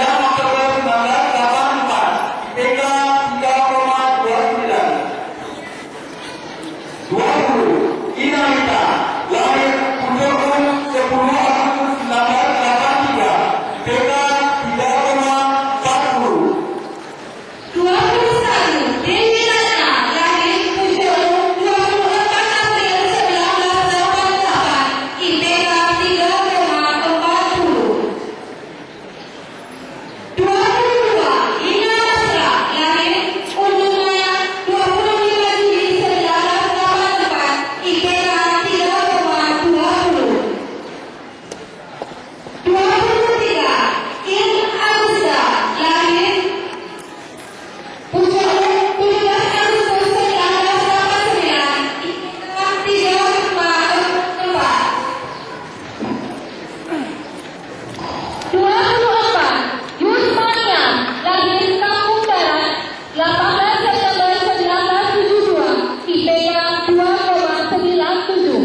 Oktober 1984, IPK 3,29. 20. Inalita, lahir 10 Agustus 1983, IPK 3,40. 21. Dewi Ratna, lahir 24 April 1988, IPK 3,40. 22. Ina Nasra, lahir 25 Juli 1984, IPK 3,20. 23. Ilm Agusta, lahir 17 Agustus 1989, IPK 3,4. 24. Yusmania, lahir Kampung Darat 18 September 1972, IPK 2,97.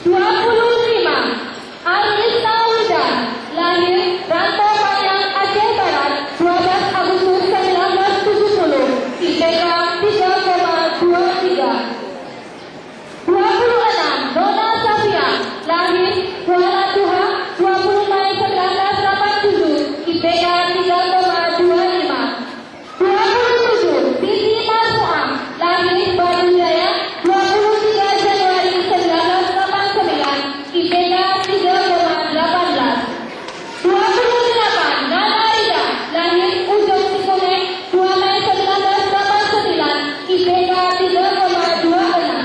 25. Aris Naudan, lahir Rantau Padang, Aceh Barat 12 Agustus 1970, IPK 3,23. 26. Nona Safia, lahir Kuala Tuha 20 Mei 1987, IPK 3,25. 27. Siti Marfuam, lahir Batu Jaya 23 Januari 1989, IPK 3,18. 28. Nana Rida, lahir Ujung Cikoneng 2 Mei 1989, IPK 3,26.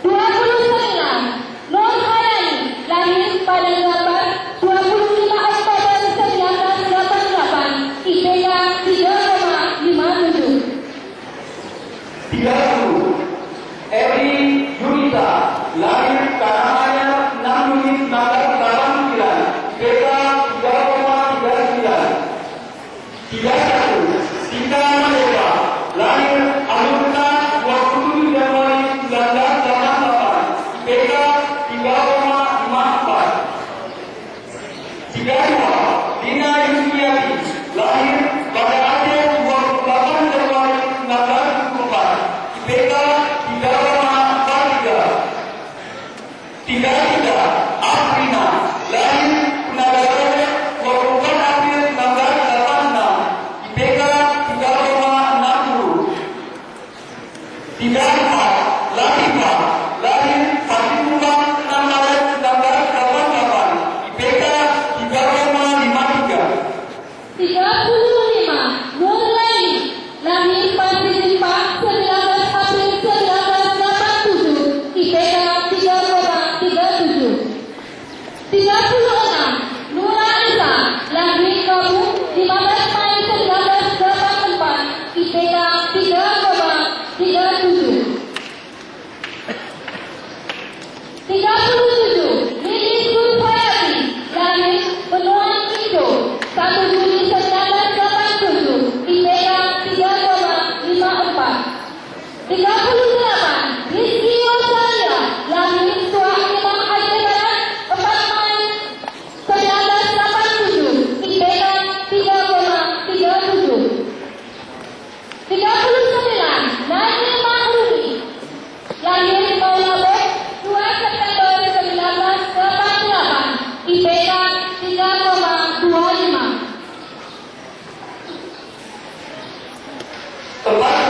29. Nur Hayani, lahir Padang Lampar 25 Oktober 1988, IPK 3,57. 30. Eri Yunita, lahir Karanganyar 6 Juni 1989, IPK 3,39. 31. Sita Maleka, lahir Amurta 27 Januari 1988, IPK 3,54. 32. Dina Yusmiati, lahir pada Aceh 28 Januari 1974, IPK 3,43. 33. Afrina, lahir Punagara 24 April 1986, IPK 3,60. 34. Latifah, lahir 1 Maret 1988, IPK 3,53. 35. Nur Laili, lahir 4 Jepang 19 April 1987, IPK 3,37. 36. Nura Isa, lahir Kabu 15 Mei 1984, IPK 3,37. 37. Lili Sulfayati, lahir Benoa Indo 1 Juli 1987, IPK 3,54. 38. Rizky Rosalia, lahir Tuah Imam Aceh Barat 4 Mei 1987, IPK 3,37. 39. Najib Mahrumi, lahir Maulana 2 September 1988, IPK 3,25. 40.